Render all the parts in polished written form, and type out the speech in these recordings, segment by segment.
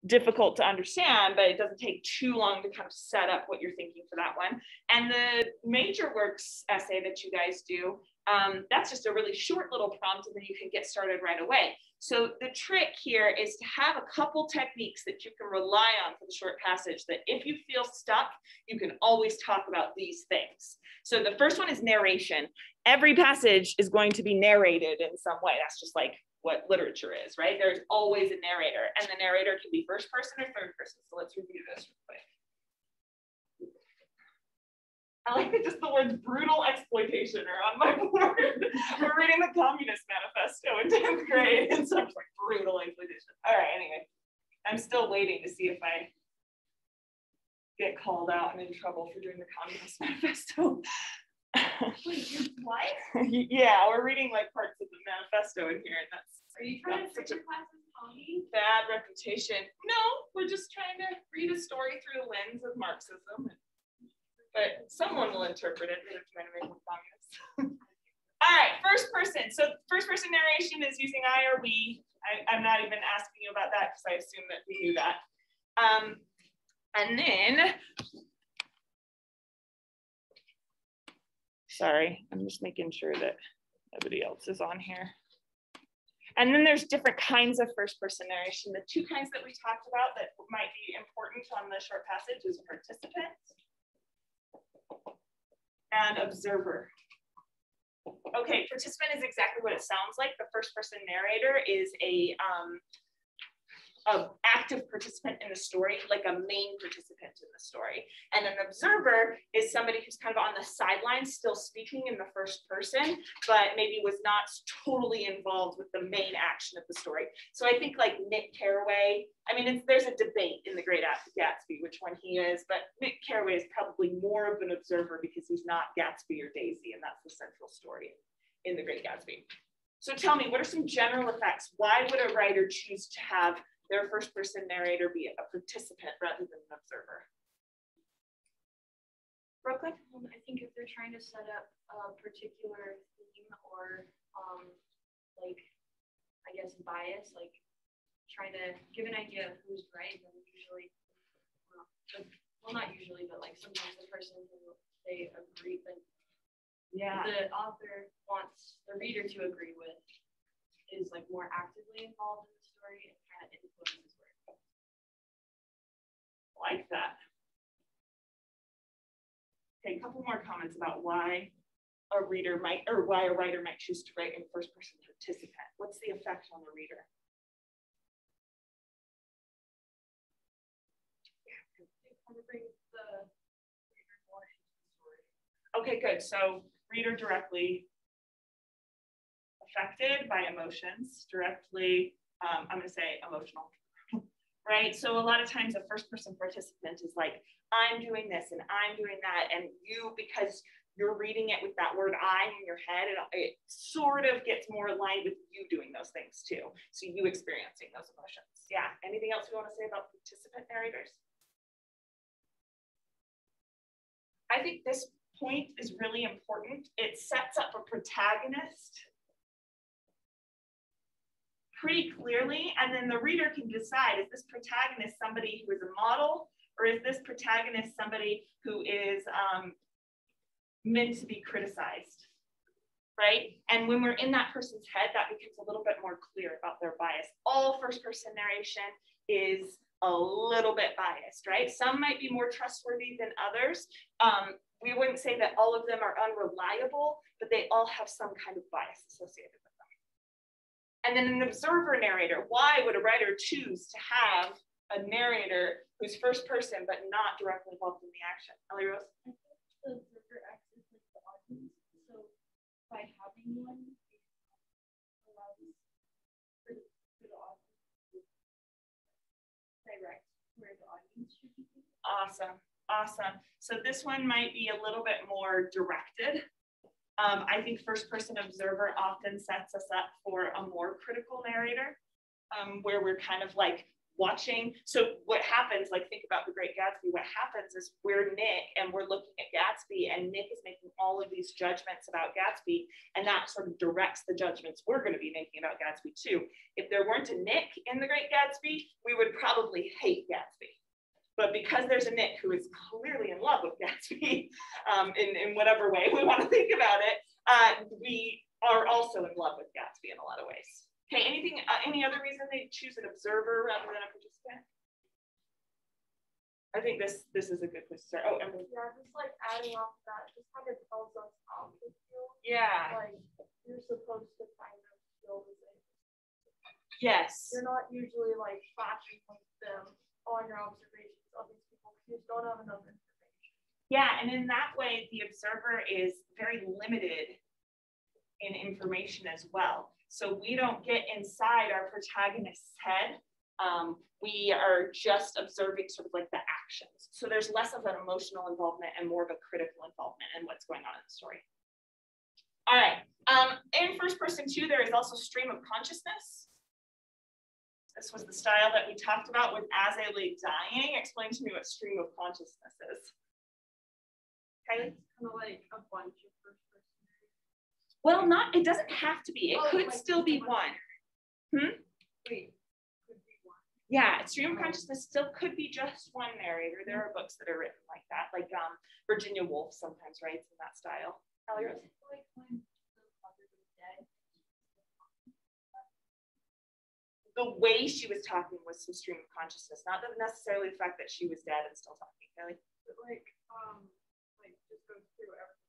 difficult to understand, but it doesn't take too long to kind of set up what you're thinking for that one. And the major works essay that you guys do, that's just a really short little prompt, and then you can get started right away. So the trick here is to have a couple techniques that you can rely on for the short passage, that if you feel stuck, you can always talk about these things. So the first one is narration. Every passage is going to be narrated in some way. That's just like what literature is, right? There's always a narrator, and the narrator can be first person or third person. So let's review this real quick. I like that just the words brutal exploitation are on my board. We're reading the Communist Manifesto in 10th grade, and so I'm just like, brutal exploitation. All right, anyway, I'm still waiting to see if I get called out and in trouble for doing the Communist Manifesto. Wait, what? Yeah, we're reading like parts of the manifesto in here, and that's. Are you trying to fix your class's Tony? Bad reputation. No, we're just trying to read a story through the lens of Marxism. But someone will interpret it if you're trying to make them communist. All right, first person. So first person narration is using I or we. I'm not even asking you about that because I assume that we knew that. And then, sorry, I'm just making sure that nobody else is on here. And then there's different kinds of first person narration. The two kinds that we talked about that might be important on the short passage is participant and observer. Okay, participant is exactly what it sounds like. The first person narrator is a active participant in the story, like a main participant in the story. And an observer is somebody who's kind of on the sidelines, still speaking in the first person, but maybe was not totally involved with the main action of the story. So I think like Nick Carraway, I mean, there's a debate in The Great Gatsby which one he is, but Nick Carraway is probably more of an observer because he's not Gatsby or Daisy, and that's the central story in The Great Gatsby. So tell me, what are some general effects? Why would a writer choose to have their first person narrator be a participant rather than an observer? Brooklyn? I think if they're trying to set up a particular theme or like, I guess, bias, like trying to give an idea of who's right, then usually, well, not usually, but like sometimes the person who they agree, but yeah, the author wants the reader to agree with is like more actively involved in the story and kind of influences where it goes. Like that. Okay, a couple more comments about why a reader might, or why a writer might choose to write in first person participant. What's the effect on the reader? Okay, good. So reader directly affected by emotions, directly, I'm going to say emotional, right? So a lot of times a first person participant is like, I'm doing this and I'm doing that. And you, because you're reading it with that word I in your head, it sort of gets more aligned with you doing those things too. So you experiencing those emotions. Yeah, anything else you want to say about participant narrators? I think this point is really important. It sets up a protagonist pretty clearly, and then the reader can decide, is this protagonist somebody who is a model, or is this protagonist somebody who is meant to be criticized, right? And when we're in that person's head, that becomes a little bit more clear about their bias. All first-person narration is a little bit biased, right? Some might be more trustworthy than others. We wouldn't say that all of them are unreliable, but they all have some kind of bias associated with them. And then an observer narrator. Why would a writer choose to have a narrator who's first person but not directly involved in the action? Ellie Rose? I think the observer acts as like the audience. So by having one, it allows for the audience to direct where the audience should be. Awesome. Awesome. So this one might be a little bit more directed. I think first person observer often sets us up for a more critical narrator, where we're kind of like watching. So what happens, like think about The Great Gatsby, what happens is we're Nick and we're looking at Gatsby, and Nick is making all of these judgments about Gatsby, and that sort of directs the judgments we're going to be making about Gatsby too. If there weren't a Nick in The Great Gatsby, we would probably hate Gatsby. But because there's a Nick who is clearly in love with Gatsby, in whatever way we want to think about it, we are also in love with Gatsby in a lot of ways. Okay, any other reason they choose an observer rather than a participant? I think this is a good place to start. Oh, Emily. Yeah, just like adding off that, just kind of tells us how to feel. Yeah. Like you're supposed to kind of feel the same. Yes. You're not usually like flashing with them on your observations of these people because you just don't have enough information. Yeah, and in that way, the observer is very limited in information as well. So we don't get inside our protagonist's head. We are just observing sort of like the actions. So there's less of an emotional involvement and more of a critical involvement in what's going on in the story. All right. In first person too, there is also stream of consciousness. This was the style that we talked about with As I Lay Dying. Explain to me what stream of consciousness is. Kylie? It's kind of like a bunch of first person. Well, it doesn't have to be. It could like still be one. Wait, could be one. Yeah, stream of consciousness still could be just one narrator. There are books that are written like that, like Virginia Woolf sometimes writes in that style. Ellie Rose? Like when the mother was dead. The way she was talking was some stream of consciousness, not necessarily the fact that she was dead and still talking. Kelly? But like just goes through everything.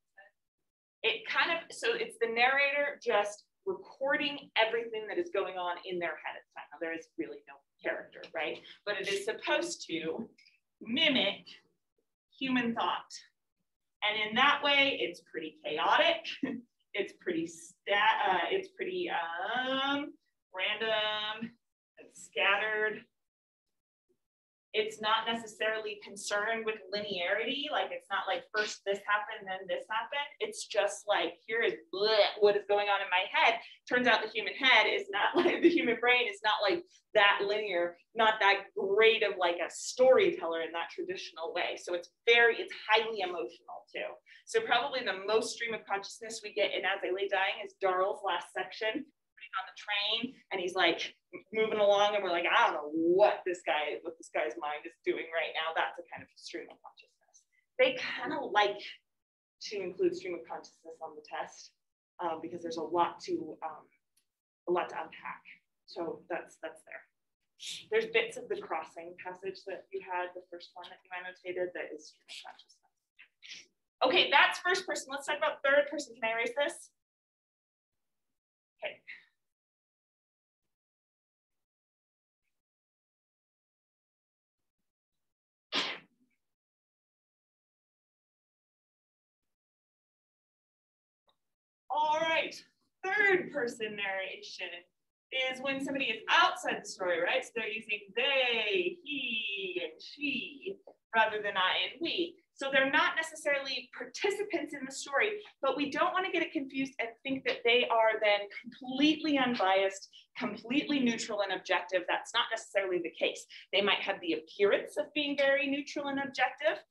It kind of, so it's the narrator just recording everything that is going on in their head at the time. Now, there is really no character, right? But it is supposed to mimic human thought. And in that way, it's pretty chaotic. It's pretty random and scattered. It's not necessarily concerned with linearity. Like it's not like first this happened, then this happened. It's just like, here is what is going on in my head. Turns out the human head is not like, the human brain is not like that linear, not that great of like a storyteller in that traditional way. So it's highly emotional too. So probably the most stream of consciousness we get in As I Lay Dying is Darl's last section. On the train, and he's like moving along, and we're like, I don't know what this guy's mind is doing right now. That's a kind of stream of consciousness. They kind of like to include stream of consciousness on the test because there's a lot to unpack. So that's there. There's bits of the crossing passage that you had, the first one that you annotated, that is stream of consciousness. Okay, that's first person. Let's talk about third person. Can I erase this? Okay. All right, third person narration is when somebody is outside the story, right? So they're using they, he, and she, rather than I and we. So they're not necessarily participants in the story, but we don't want to get it confused and think that they are then completely unbiased, completely neutral and objective. That's not necessarily the case. They might have the appearance of being very neutral and objective,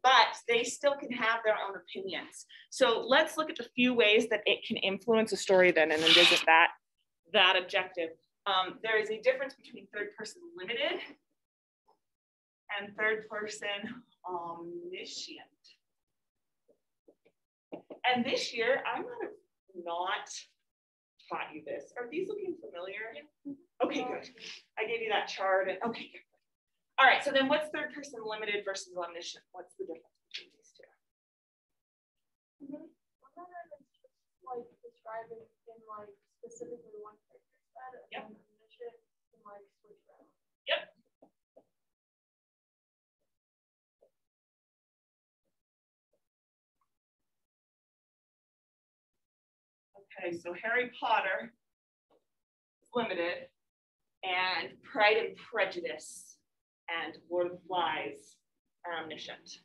but they still can have their own opinions. So let's look at the few ways that it can influence a story then and visit that objective. There is a difference between third person limited and third person omniscient. And this year, I might have not taught you this. Are these looking familiar? Okay, good. I gave you that chart. And, okay, good. All right, so then what's third person limited versus omniscient? What's the difference between these two? Like describing in like specifically one character set, and omniscient in like switch around. Yep. Okay, so Harry Potter is limited, and Pride and Prejudice and Lord of the Flies are omniscient.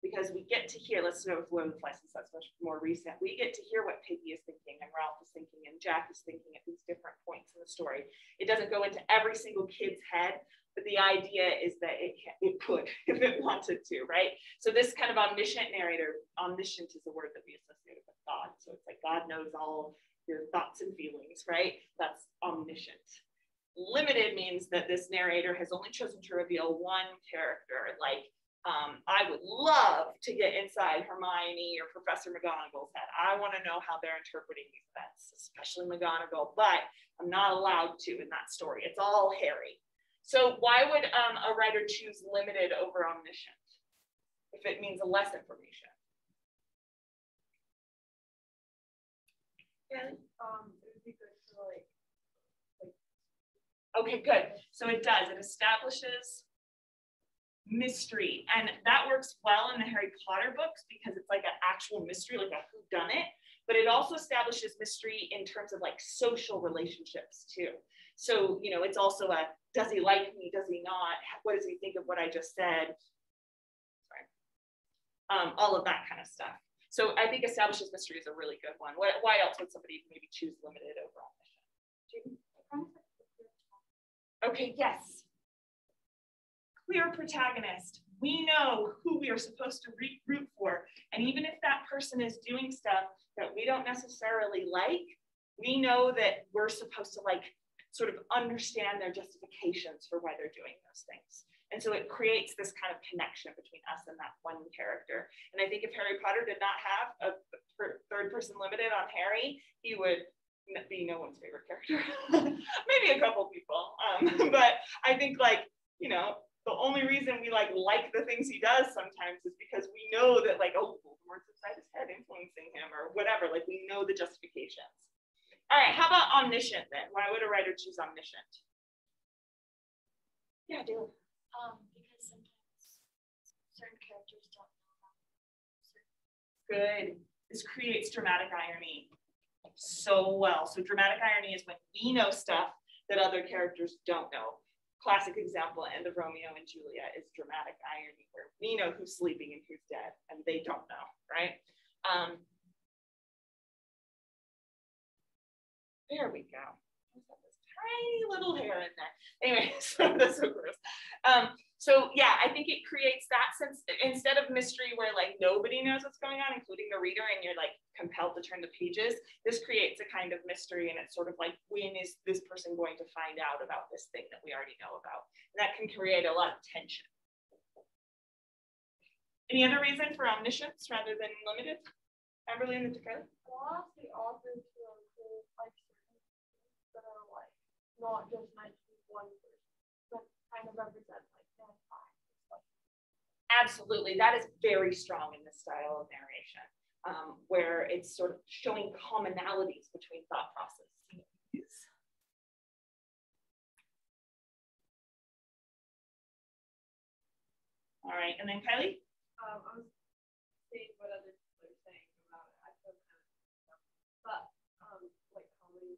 Because we get to hear, let's go with Lord of the Flies, since that's much more recent. We get to hear what Piggy is thinking, and Ralph is thinking, and Jack is thinking at these different points in the story. It doesn't go into every single kid's head, but the idea is that it could if it wanted to, right? So this kind of omniscient narrator, omniscient is a word that we associate with God. So it's like God knows all your thoughts and feelings, right? That's omniscient. Limited means that this narrator has only chosen to reveal one character. Like, I would love to get inside Hermione or Professor McGonagall's head. I want to know how they're interpreting these events, especially McGonagall, but I'm not allowed to in that story. It's all Harry. So why would a writer choose limited over omniscient if it means less information? Yeah. It would be good to like. Okay, good. So it does. It establishes mystery, and that works well in the Harry Potter books because it's like an actual mystery, like a whodunit. But it also establishes mystery in terms of like social relationships too. So you know, it's also a does he like me? Does he not? What does he think of what I just said? Sorry, all of that kind of stuff. So I think establishes mystery is a really good one. Why else would somebody maybe choose limited over omniscient? Okay, yes. Clear protagonist. We know who we are supposed to root for. And even if that person is doing stuff that we don't necessarily like, we know that we're supposed to like sort of understand their justifications for why they're doing those things. And so it creates this kind of connection between us and that one character. And I think if Harry Potter did not have a third person limited on Harry, he would be no one's favorite character. Maybe a couple people, but I think like, you know, the only reason we like the things he does sometimes is because we know that like, oh, the words inside his head influencing him or whatever, like we know the justifications. All right, how about omniscient then? Why would a writer choose omniscient? Yeah, do. Because sometimes certain characters don't know about certain. Good. This creates dramatic irony so well. So dramatic irony is when we know stuff that other characters don't know. Classic example in the Romeo and Juliet is dramatic irony, where we know who's sleeping and who's dead, and they don't know, right? There we go. There's this tiny little hair in there. Anyway, so that's so gross. So yeah, I think it creates that sense, instead of mystery where like nobody knows what's going on, including the reader, and you're like compelled to turn the pages, this creates a kind of mystery, and it's sort of like, when is this person going to find out about this thing that we already know about? And that can create a lot of tension. Any other reason for omniscience rather than limited? Amberly and Dakota? I'll ask the author to include like certain things that are like not just meant to be one person, but kind of represent like Absolutely, that is very strong in this style of narration, where it's sort of showing commonalities between thought processes. All right, and then Kylie? I was seeing what other people are saying about it. I feel kind of, but like comedy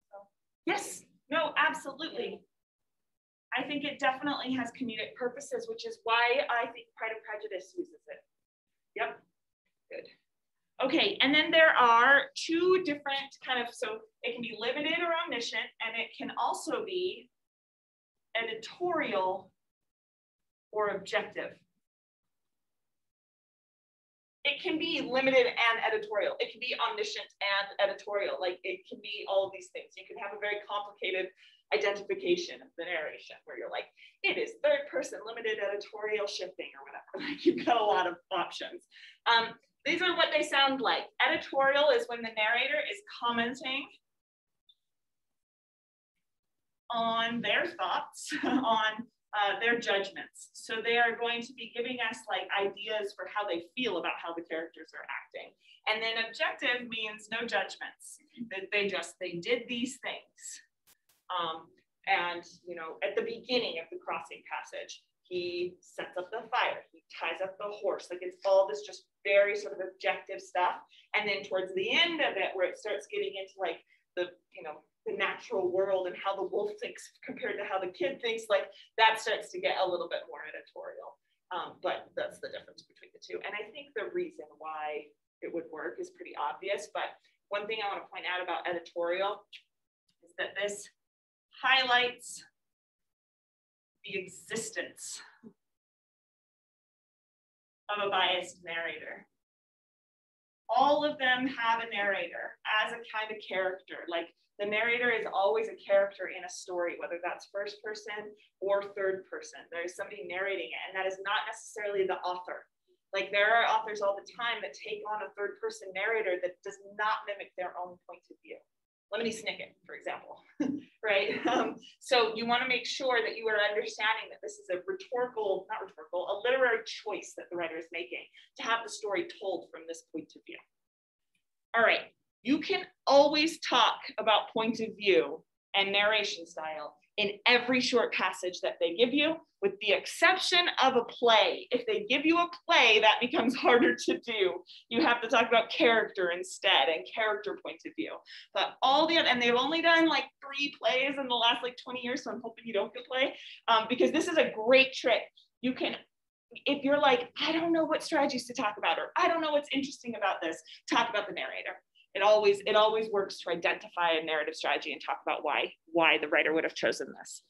stuff. Yes, no, absolutely. I think it definitely has comedic purposes, which is why I think Pride and Prejudice uses it. Yep, good. Okay, and then there are two different kind of, so it can be limited or omniscient, and it can also be editorial or objective. It can be limited and editorial. It can be omniscient and editorial. Like it can be all of these things. You can have a very complicated identification of the narration where you're like, it is third person limited editorial shifting or whatever. Like you've got a lot of options. These are what they sound like. Editorial is when the narrator is commenting on their thoughts, on their judgments. So they are going to be giving us like ideas for how they feel about how the characters are acting. And then objective means no judgments, that they did these things. And you know, at the beginning of the crossing passage, he sets up the fire, he ties up the horse, like it's all this just very sort of objective stuff. And then towards the end of it, where it starts getting into like the, you know, the natural world and how the wolf thinks compared to how the kid thinks, like that starts to get a little bit more editorial. But that's the difference between the two. And I think the reason why it would work is pretty obvious. But one thing I want to point out about editorial is that this highlights the existence of a biased narrator. All of them have a narrator as a kind of character. Like the narrator is always a character in a story, whether that's first person or third person. There's somebody narrating it, and that is not necessarily the author. Like there are authors all the time that take on a third person narrator that does not mimic their own point of view. Lemony Snicket, for example, right? So you want to make sure that you are understanding that this is a a literary choice that the writer is making to have the story told from this point of view. All right, you can always talk about point of view and narration style in every short passage that they give you, with the exception of a play. If they give you a play, that becomes harder to do. You have to talk about character instead and character point of view. But all the other, and they've only done like 3 plays in the last like 20 years, so I'm hoping you don't get play, because this is a great trick. You can, if you're like, I don't know what strategies to talk about, or I don't know what's interesting about this, talk about the narrator. It always works to identify a narrative strategy and talk about why the writer would have chosen this.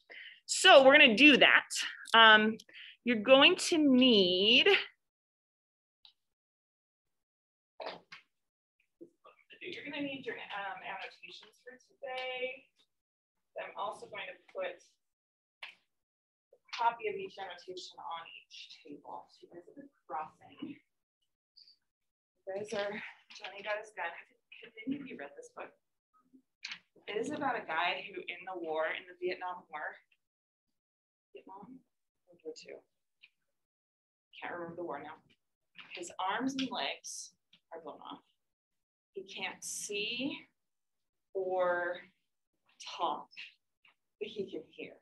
So we're going to do that. You're going to need, your annotations for today. I'm also going to put a copy of each annotation on each table. So you guys are crossing. You guys are, Johnny got his gun. Have any of you read this book? It is about a guy who in the Vietnam War, World War II. Can't remember the war now. His arms and legs are blown off. He can't see or talk, but he can hear.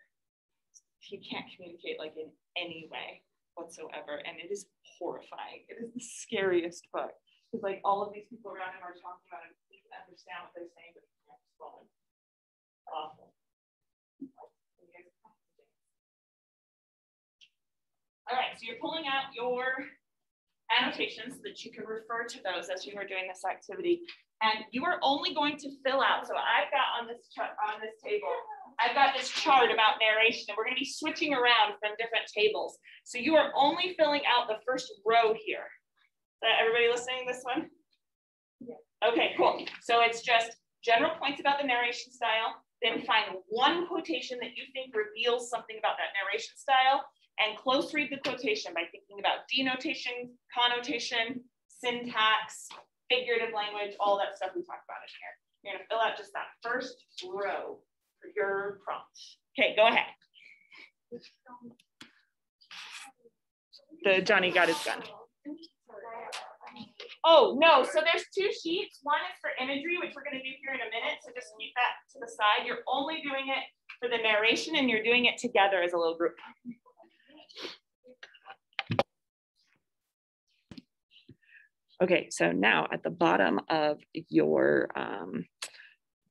He can't communicate like in any way whatsoever, and it is horrifying. It is the scariest book. Because like all of these people around him are talking about it, he can understand what they're saying, but he can't respond. Awful. All right, so you're pulling out your annotations so that you can refer to those as you are doing this activity. And you are only going to fill out, so I've got on this table, I've got this chart about narration, and we're going to be switching around from different tables. So you are only filling out the first row here. Everybody listening this one? Yeah. Okay, cool. So it's just general points about the narration style, then find one quotation that you think reveals something about that narration style, and close read the quotation by thinking about denotation, connotation, syntax, figurative language, all that stuff we talked about in here. You're gonna fill out just that first row for your prompt. Okay, go ahead. The Johnny got his gun. Oh, no, so there's 2 sheets. One is for imagery, which we're going to do here in a minute. So just keep that to the side. You're only doing it for the narration, and you're doing it together as a little group. Okay, so now at the bottom of your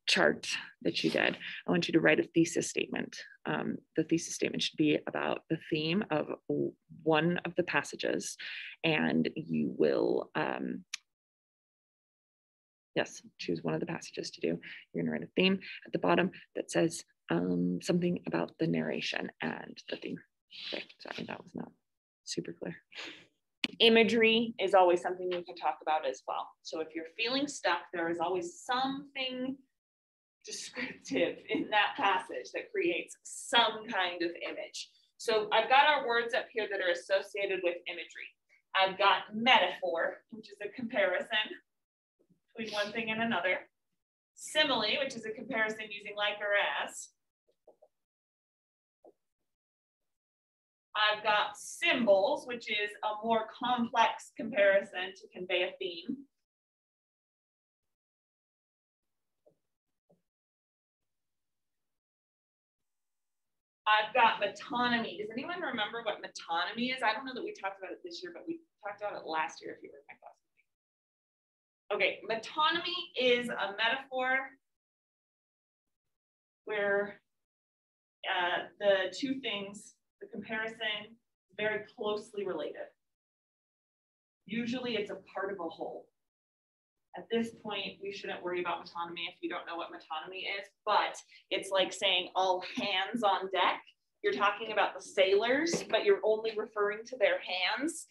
chart that you did, I want you to write a thesis statement. The thesis statement should be about the theme of one of the passages, and you will, yes, choose one of the passages to do. You're gonna write a theme at the bottom that says something about the narration and the theme. Okay, sorry, that was not super clear. Imagery is always something you can talk about as well. So if you're feeling stuck, there is always something descriptive in that passage that creates some kind of image. So I've got our words up here that are associated with imagery. I've got metaphor, which is a comparison between one thing and another. Simile, which is a comparison using like or as. I've got symbols, which is a more complex comparison to convey a theme. I've got metonymy. Does anyone remember what metonymy is? I don't know that we talked about it this year, but we talked about it last year if you were in my class. Okay, metonymy is a metaphor where the 2 things, the comparison, is very closely related. Usually it's a part of a whole. At this point, we shouldn't worry about metonymy if you don't know what metonymy is, but it's like saying all hands on deck you're talking about the sailors, but you're only referring to their hands.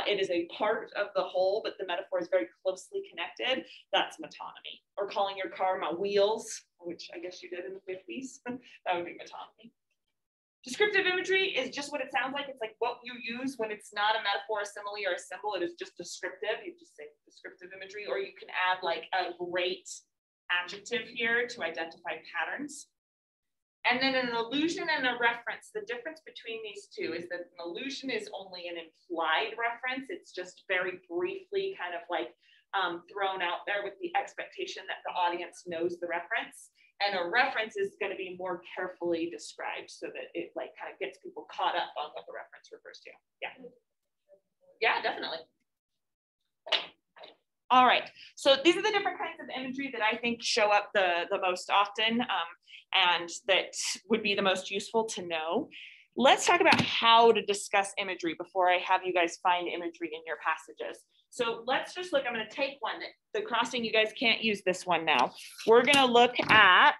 It is a part of the whole, but the metaphor is very closely connected. That's metonymy. Or calling your car my wheels, which I guess you did in the 50s. That would be metonymy. Descriptive imagery is just what it sounds like. It's like what you use when it's not a metaphor, a simile, or a symbol. It is just descriptive. You just say descriptive imagery, or you can add like a great adjective here to identify patterns. And then an allusion and a reference, the difference between these two is that an allusion is only an implied reference. It's just very briefly kind of like thrown out there with the expectation that the audience knows the reference. And a reference is going to be more carefully described so that it like kind of gets people caught up on what the reference refers to. Yeah. Yeah, definitely. All right. So these are the different kinds of imagery that I think show up the most often and that would be the most useful to know. Let's talk about how to discuss imagery before I have you guys find imagery in your passages. So let's just look, I'm going to take one. The crossing, you guys can't use this one now. We're going to look at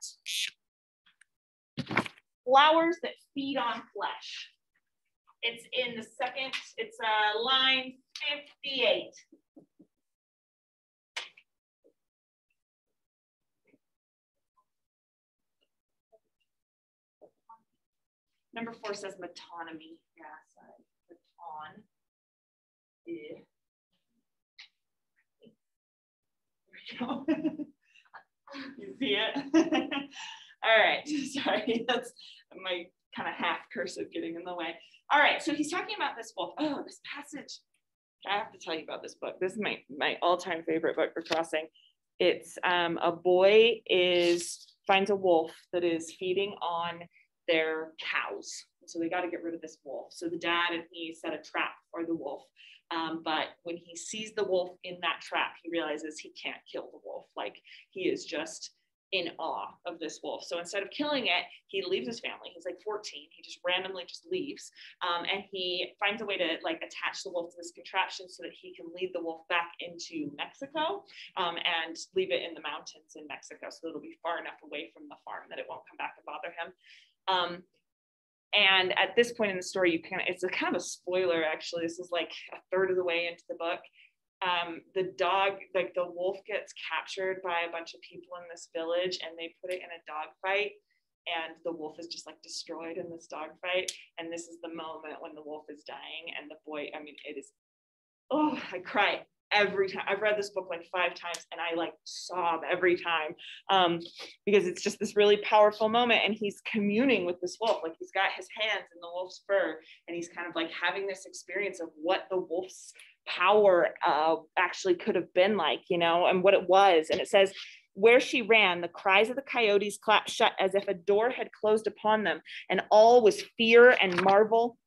flowers that feed on flesh. It's in the second, it's line 58. Number 4 says metonymy. Yeah, sorry. Meton. Yeah. You see it? All right, sorry, that's my kind of half cursive getting in the way. All right, so he's talking about this wolf. Oh, this passage. I have to tell you about this book. This is my all-time favorite book for crossing. It's a boy finds a wolf that is feeding on their cows. So they got to get rid of this wolf. So the dad and he set a trap for the wolf. But when he sees the wolf in that trap, he realizes he can't kill the wolf. Like he is just in awe of this wolf. So instead of killing it, he leaves his family. He's like 14. He just randomly just leaves. And he finds a way to like attach the wolf to this contraption so that he can lead the wolf back into Mexico and leave it in the mountains in Mexico. So it'll be far enough away from the farm that it won't come back and bother him. And at this point in the story, it's a kind of a spoiler, actually. This is like a third of the way into the book. The wolf gets captured by a bunch of people in this village and they put it in a dog fight. And the wolf is just like destroyed in this dog fight. And this is the moment when the wolf is dying. And the boy, I mean, it is, oh, I cry every time. I've read this book like 5 times and I like sob every time because it's just this really powerful moment and he's communing with this wolf. Like he's got his hands in the wolf's fur and he's kind of like having this experience of what the wolf's power actually could have been like, you know, and what it was. And it says, where she ran, the cries of the coyotes clapped shut as if a door had closed upon them, and all was fear and marvel.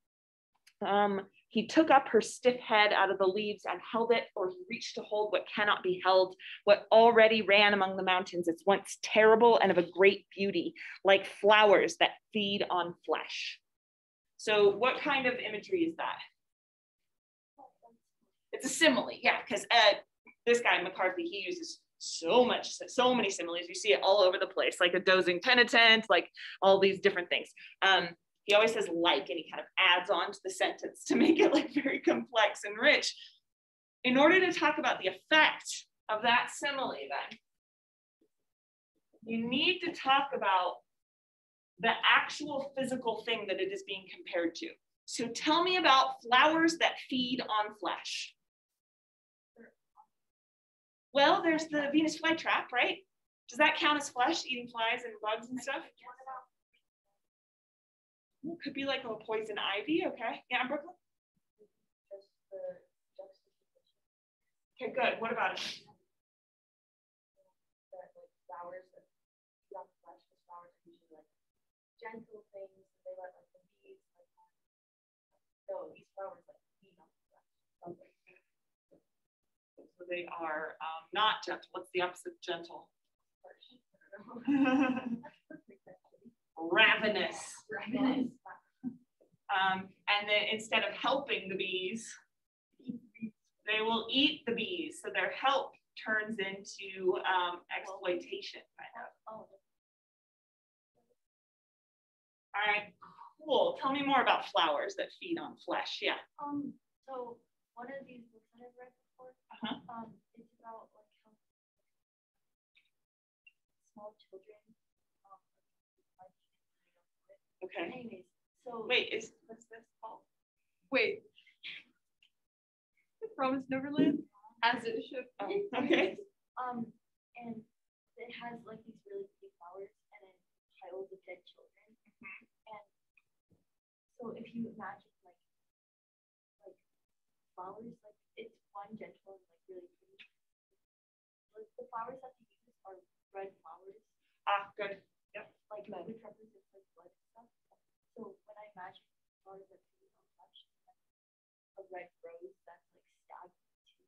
He took up her stiff head out of the leaves and held it, or he reached to hold what cannot be held, what already ran among the mountains, it's once terrible and of a great beauty, like flowers that feed on flesh. So what kind of imagery is that? It's a simile, yeah, because this guy, McCarthy, he uses so many similes. You see it all over the place, like a dozing penitent, like all these different things. He always says like, and he kind of adds on to the sentence to make it like very complex and rich. In order to talk about the effect of that simile, then, you need to talk about the actual physical thing that it is being compared to. So tell me about flowers that feed on flesh. Well, there's the Venus flytrap, right? Does that count as flesh, eating flies and bugs and stuff? It could be like a poison ivy, okay. Yeah, Brooklyn? Okay, good. What about it? Flowers that feed on flesh, the flowers are usually like gentle things. They let like the bees like so these flowers like feed on flesh. So they are not gentle. What's the opposite of gentle? Ravenous. And then instead of helping the bees, they will eat the bees. So their help turns into exploitation, kind of. All right, Cool. Tell me more about flowers that feed on flesh. Yeah. So one of these books that I've read before, it's about like how small children. Okay. Anyways, so wait, what's this called? Wait. Promised Neverland? As it should. Oh, okay. And it has like these really pretty flowers and then piles of dead children. And so if you imagine like flowers, like it's one gentle and like really pretty. Like the flowers that they use are red flowers. Ah, good. Yep. Like which represents like blood and stuff. So when I imagine flowers that feed on flesh, a red rose that's like stabbed too.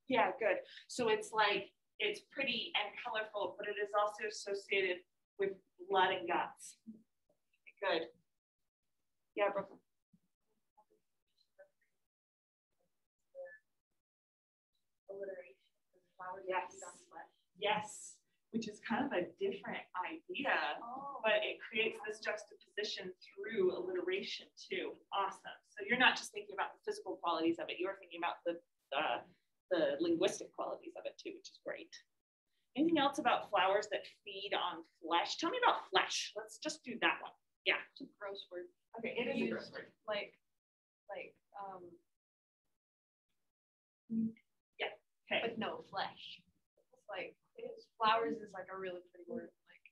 Yeah, good. So it's like it's pretty and colorful, but it is also associated with blood and guts. Good. Yeah, Brooklyn. Alliteration. Flowers Yes. feed on flesh. Yes. Which is kind of a different idea, but it creates this juxtaposition through alliteration too. Awesome. So you're not just thinking about the physical qualities of it, you're thinking about the linguistic qualities of it too, which is great. Anything else about flowers that feed on flesh? Tell me about flesh. Let's just do that one. Yeah. It's a gross word. Okay, it is a gross word. Yeah. Okay. But no flesh. It's like flowers is like a really pretty word. Like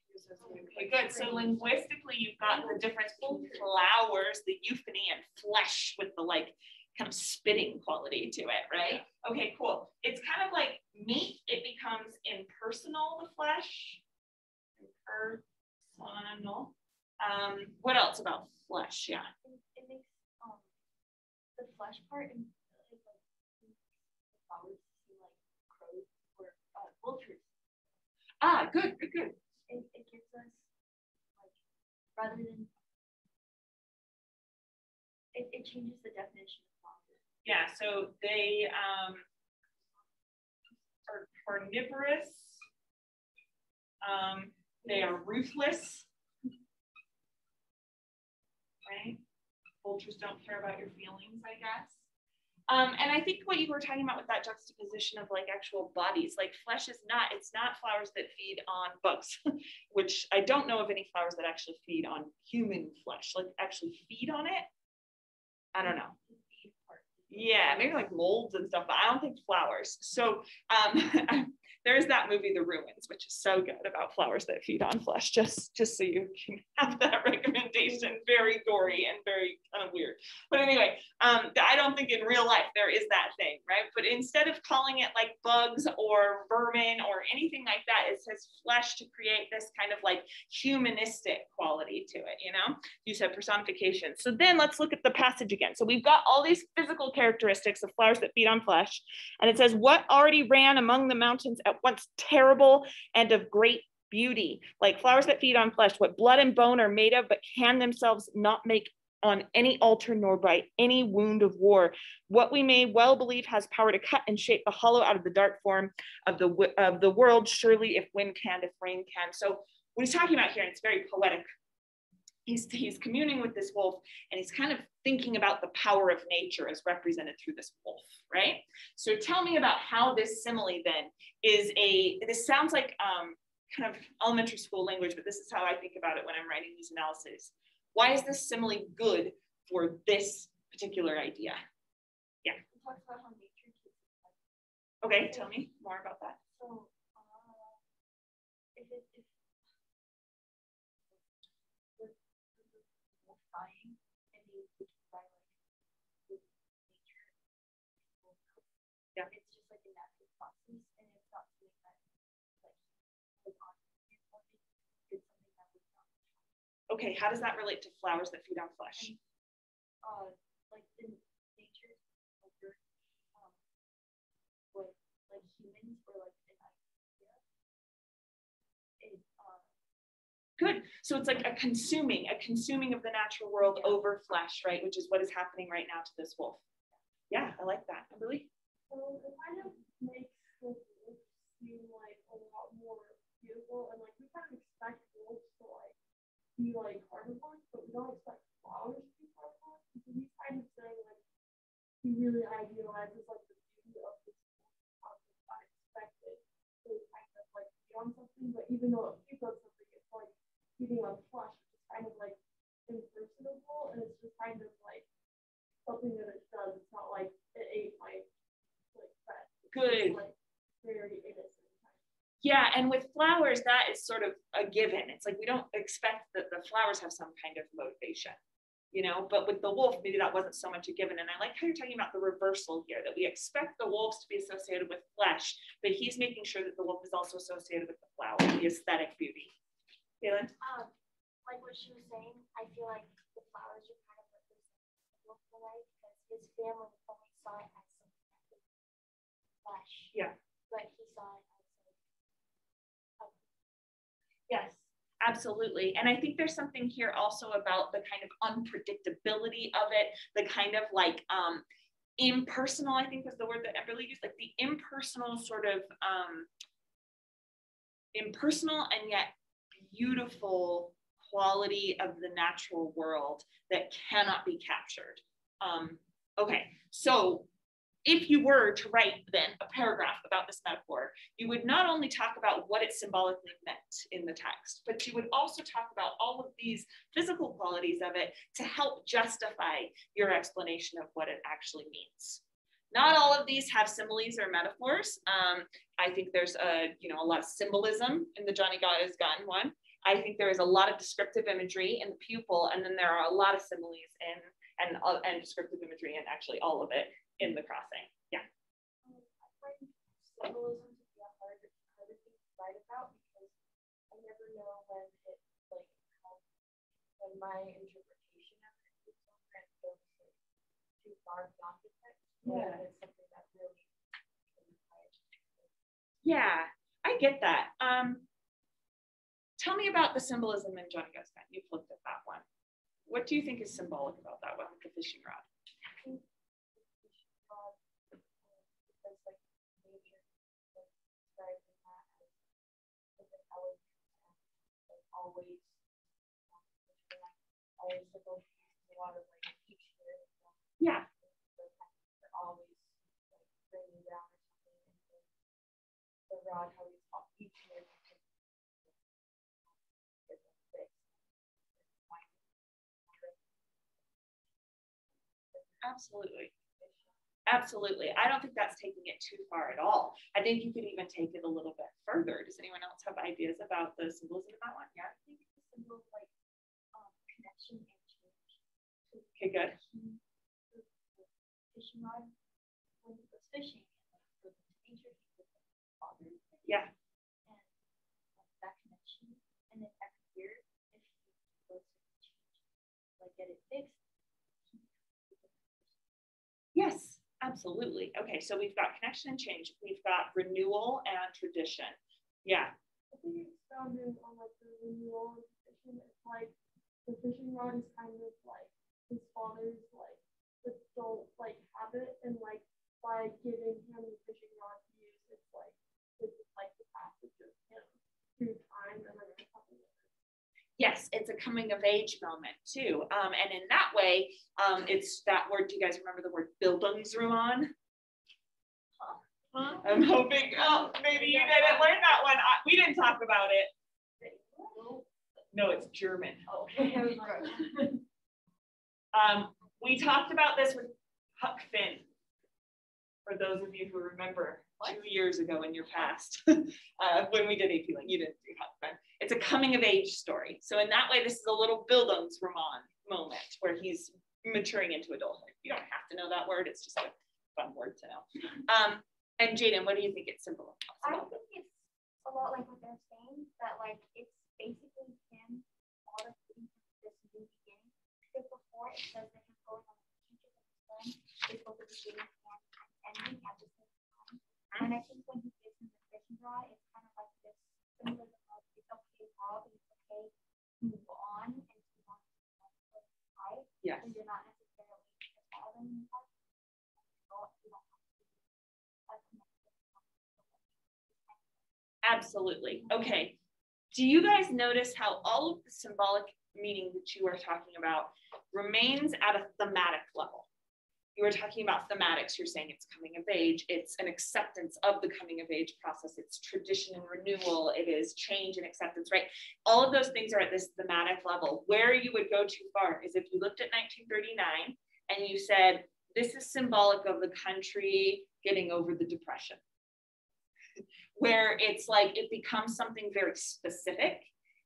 Okay, good. So linguistically, you've got the difference between flowers, the euphony, and flesh with the like kind of spitting quality to it, right? Okay, cool. It's kind of like meat. It becomes impersonal, the flesh. Impersonal. What else about flesh? Yeah. It makes the flesh part and like flowers seem like crows or vultures. Ah, good. It gives us like rather than it changes the definition of flowers. Yeah, so they are carnivorous. They are ruthless. Right? Vultures don't care about your feelings, I guess. And I think what you were talking about with that juxtaposition of like actual bodies, like flesh is not, it's not flowers that feed on bugs, which I don't know of any flowers that actually feed on human flesh, like actually feed on it. I don't know. Yeah, maybe like molds and stuff, but I don't think flowers. So there's that movie, The Ruins, which is so good about flowers that feed on flesh, just so you can have that recommendation. Very gory and very kind of weird. But anyway, I don't think in real life there is that thing, right? But instead of calling it like bugs or vermin or anything like that, it says flesh to create this kind of like humanistic quality to it, you know? You said personification. So then let's look at the passage again. So we've got all these physical characteristics of flowers that feed on flesh. And it says, what already ran among the mountains at once terrible and of great beauty, like flowers that feed on flesh, what blood and bone are made of, but can themselves not make on any altar nor by any wound of war. What we may well believe has power to cut and shape the hollow out of the dark form of the world, surely if wind can, if rain can. So what he's talking about here, and it's very poetic, he's communing with this wolf, and he's kind of thinking about the power of nature as represented through this wolf, right? So tell me about how this simile then is this sounds like kind of elementary school language, but this is how I think about it when I'm writing these analyses. Why is this simile good for this particular idea? Yeah. It talks about how nature keeps us alive. Okay, tell me more about that. So if dying and you could by like with nature, yeah, it's just like a natural process, and it's not something that like was on it's something that was not. Okay, how does that relate to flowers that feed on flesh? Like in nature, over what like humans or like an idea. Good. So it's like a consuming of the natural world over flesh, right? Which is what is happening right now to this wolf. Yeah, I like that. Emily? So it kind of makes the wolf seem like a lot more beautiful, and like we kind of expect wolves to like be like carnivores, but we don't expect flowers to be part of that? Because he's kind of saying like he really idealizes like the beauty of this unexpected. So it's kind of like beyond something, but even though it feeds on something, it's like feeding on flesh, which is kind of like impersonable, and it's just kind of like something that it does. It's not like it ate my pet. Good. Like very innocent. Yeah, and with flowers, that is sort of a given. It's like we don't expect that the flowers have some kind of motivation, you know, but with the wolf, maybe that wasn't so much a given. And I like how you're talking about the reversal here, that we expect the wolves to be associated with flesh, but he's making sure that the wolf is also associated with the flower, the aesthetic beauty. Kaylin? Like what she was saying, I feel like the flowers are kind of represent the wolf in a way, because his family only saw it as something that was flesh. Yeah. But he saw it as Yes, absolutely. And I think there's something here also about the kind of unpredictability of it, the kind of like impersonal, I think was the word that Emberly used, like the impersonal sort of impersonal and yet beautiful quality of the natural world that cannot be captured. Okay, so if you were to write then a paragraph about this metaphor, you would not only talk about what it symbolically meant in the text, but you would also talk about all of these physical qualities of it to help justify your explanation of what it actually means. Not all of these have similes or metaphors. I think there's a lot of symbolism in the Johnny Got His Gun one. I think there is a lot of descriptive imagery in the pupil, and then there are a lot of similes and descriptive imagery, and actually all of it in the crossing. Yeah. I find symbolism to be a harder thing to write about, because I never know when it when my interpretation of it is something that goes too far beyond the text. Yeah. It's something that really Yeah, I get that. Tell me about the symbolism in Johnny Got His Gun. You've looked at that one. What do you think is symbolic about that one with the fishing rod? Because like nature describing that as an elegant and like always the boat uses a lot of like each year. Yeah. They're always like raining down or something, and the rod how he's each year. Absolutely. Absolutely. I don't think that's taking it too far at all. I think you could even take it a little bit further. Does anyone else have ideas about the symbolism of that one? Yeah. I think the symbol of like connection and change. Okay, good. Fishing rod, when he goes fishing, and goes into nature, he goes with his father. Yeah. And that connection, and then every year, if he goes to change, like get it fixed. Yes, absolutely. Okay, so we've got connection and change. We've got renewal and tradition. Yeah. I think it's founded on like the renewal and tradition. It's like the fishing rod is kind of like his father's like adult like habit, and like by giving him the fishing rod to use, it's like this is like the passage of him through time and like something. Yes, it's a coming of age moment too. And in that way, it's that word. Do you guys remember the word Bildungsroman? Huh? I'm hoping, maybe you didn't learn that one. We didn't talk about it. No, it's German. Okay. We talked about this with Huck Finn. For those of you who remember 2 years ago in your past, when we did AP, like you didn't do Huck Finn. It's a coming of age story. So in that way, this is a little Bildungsroman moment where he's maturing into adulthood. You don't have to know that word. It's just a fun word to know. And Jaden, what do you think it's symbolic? I think it's a lot like what they're saying, that like it's basically him all of this new beginning. Because before it says that he's going on a teacher with his friend, it's both the beginning and ending at the same time. And I think when he gives him the fishing rod, it's kind of like this symbolism of it's okay, Rob, and it's okay to move on and to want to life. Yes. And you're not necessarily following anymore. You don't have to be Absolutely. Okay. Do you guys notice how all of the symbolic meaning that you are talking about remains at a thematic level. You are talking about thematics. You're saying it's coming of age. It's an acceptance of the coming of age process. It's tradition and renewal. It is change and acceptance, right? All of those things are at this thematic level. Where you would go too far is if you looked at 1939 and you said, this is symbolic of the country getting over the Depression, where it's like it becomes something very specific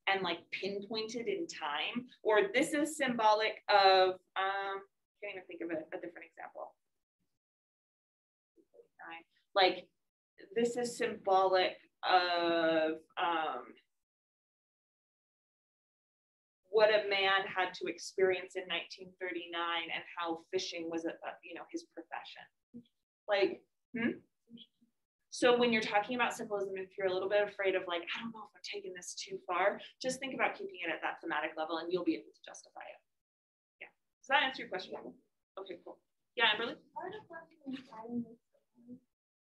and like pinpointed in time, or this is symbolic of, can't even think of a different example. Like this is symbolic of what a man had to experience in 1939 and how fishing was, his profession. Like, So when you're talking about symbolism, if you're a little bit afraid of like, I don't know if I'm taking this too far, just think about keeping it at that thematic level and you'll be able to justify it. Yeah. Does that answer your question? Okay, cool. Yeah, Amberly? I had a question in writing this.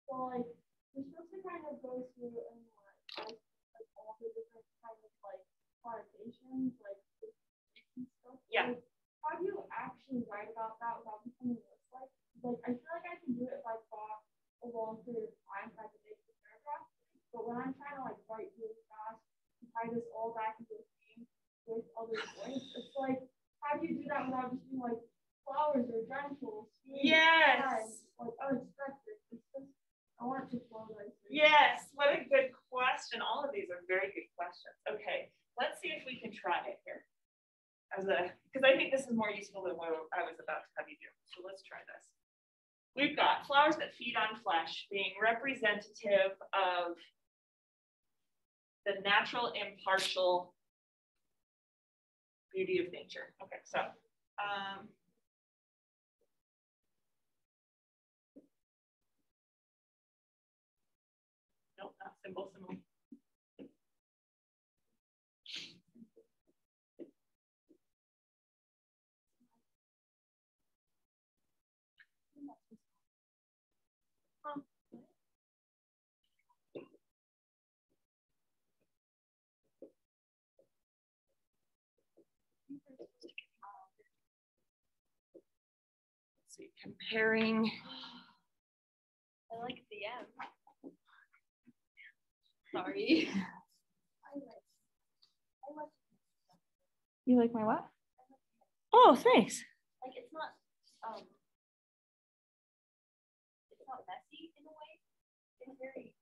So like, we're supposed to kind of go through and like all the different kind of like connotations, like stuff. Yeah. Like, how do you actually write about that without becoming listless? Like, I feel like I can do it if I thought a long period of time, I could make the paragraph. But when I'm trying to like write really fast and tie this all back into a theme with other points, it's like, how do you do that without just being like flowers or gentle? Yes. Like unexpected. It's just, I want to flow like this. Yes. What a good question. All of these are very good questions. Okay. Let's see if we can try it here. Because I think this is more useful than what I was about to have you do. So let's try this. We've got flowers that feed on flesh being representative of the natural, impartial beauty of nature. Okay, so nope, not symbol. Let's see, comparing. I like the M. Sorry. You like my what? Oh, thanks. Like it's not messy in a way. It's very.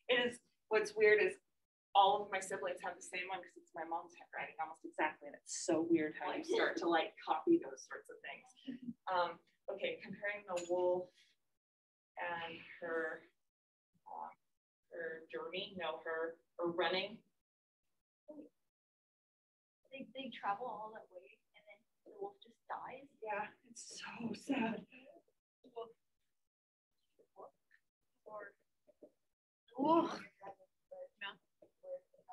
It is. What's weird is all of my siblings have the same one because it's my mom's handwriting almost exactly, and it's so weird how you start to like copy those sorts of things. Okay, comparing the wolf and her journey, her running. They travel all that way, and then the wolf just dies. Yeah, it's so sad. Oh.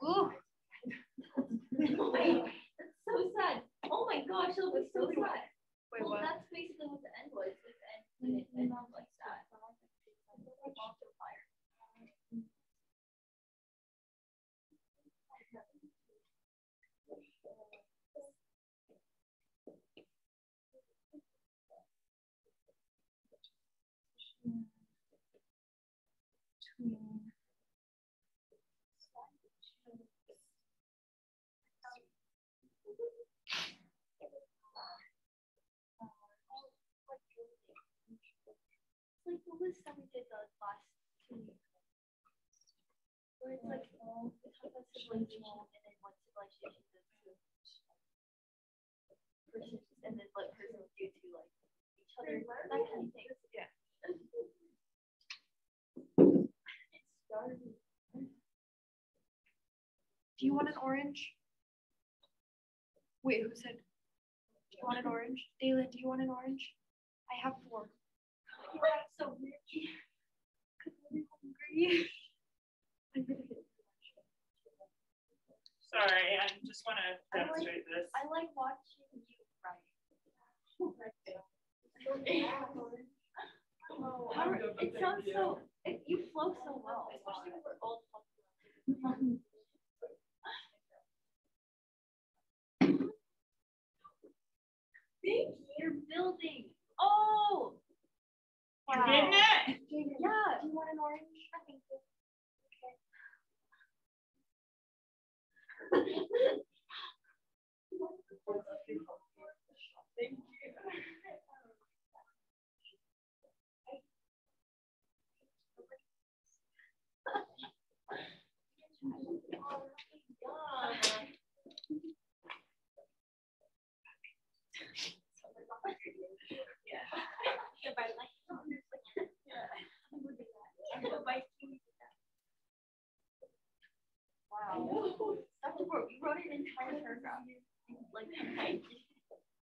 Oh. That's so sad. Oh my gosh, that was so sad. Wait, well, what? That's basically what the end was. The end didn't end like that. Like the list that we did the last 2 weeks, where it's like we talk about civilization and then what civilization does to persons, and then what persons do to like each other, that kind of thing. Yeah. Do you want an orange? Wait, who said? Do you want an orange? Dayla, do you want an orange? I have 4. Oh, that's so weird. I'm really hungry. I'm gonna get Sorry, I just want to demonstrate this. I like watching you write. It sounds so. You flow so well, especially when we're old. Thank you. You're building. Oh. You're getting it? Yeah. Do you want an orange? I think so. Okay. Thank you. Wow. You wrote an entire paragraph.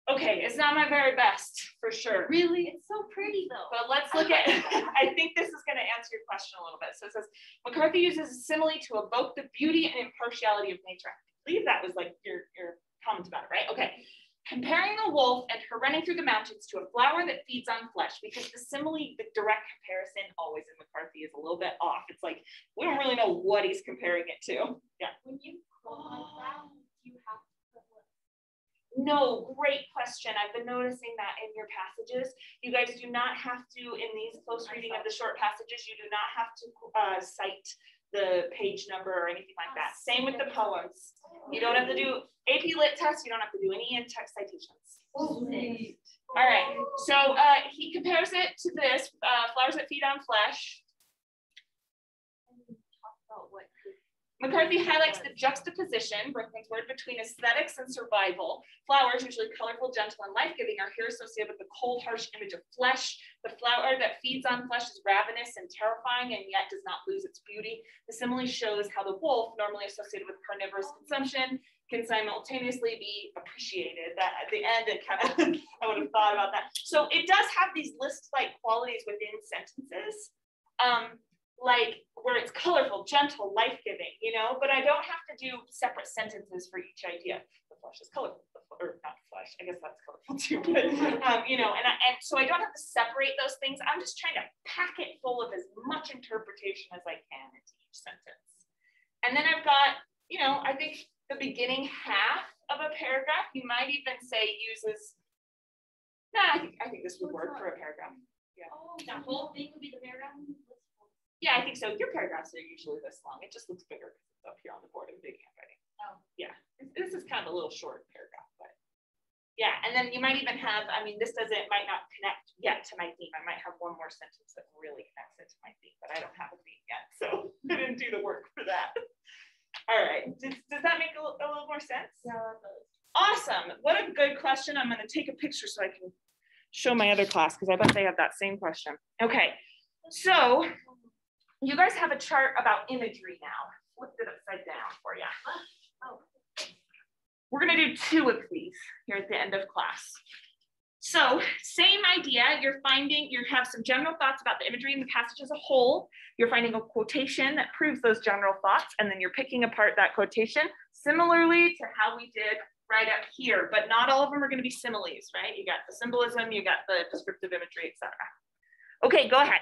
Okay, it's not my very best, for sure. Really? It's so pretty though. But let's look at, I think this is going to answer your question a little bit. So it says, McCarthy uses a simile to evoke the beauty and impartiality of nature. I believe that was like your comment about it, right? Okay. Comparing the wolf and her running through the mountains to a flower that feeds on flesh, because the simile, the direct comparison always in McCarthy is a little bit off. It's like, we don't really know what he's comparing it to. Yeah. When you quote like that, you have to put what? No, great question. I've been noticing that in your passages. You guys do not have to, in these close reading of the short passages, you do not have to cite the page number or anything like that. Same with the poems. You don't have to do AP Lit test. You don't have to do any in-text citations. All right. So he compares it to this, flowers that feed on flesh. Talk about what McCarthy highlights the juxtaposition, Brookman's word, between aesthetics and survival. Flowers, usually colorful, gentle, and life-giving, are here associated with the cold, harsh image of flesh. The flower that feeds on flesh is ravenous and terrifying, and yet does not lose its beauty. The simile shows how the wolf, normally associated with carnivorous consumption, can simultaneously be appreciated. That at the end, it kind of, I would have thought about that. So it does have these list-like qualities within sentences. Like where it's colorful, gentle, life-giving, you know, but I don't have to do separate sentences for each idea. The flesh is colorful, or not flesh, I guess that's colorful too, but, you know, and so I don't have to separate those things. I'm just trying to pack it full of as much interpretation as I can into each sentence. And then I've got, you know, I think the beginning half of a paragraph, you might even say uses, I think this would work for a paragraph. Yeah. Oh, that whole thing would be the paragraph? Yeah, I think so. Your paragraphs are usually this long. It just looks bigger because it's up here on the board in big handwriting. Oh. Yeah, this is kind of a little short paragraph, but yeah. And then you might even have, I mean, this might not connect yet to my theme. I might have one more sentence that really connects it to my theme, but I don't have a theme yet. So I didn't do the work for that. All right, does that make a little more sense? Yeah, that does. Awesome. What a good question. I'm going to take a picture so I can show my other class because I bet they have that same question. Okay, so you guys have a chart about imagery now. Flipped it upside down for you. Oh. We're going to do 2 of these here at the end of class. So same idea. You have some general thoughts about the imagery in the passage as a whole. You're finding a quotation that proves those general thoughts, and then you're picking apart that quotation similarly to how we did right up here, but not all of them are going to be similes, right? You got the symbolism, you got the descriptive imagery, etc. Okay, go ahead.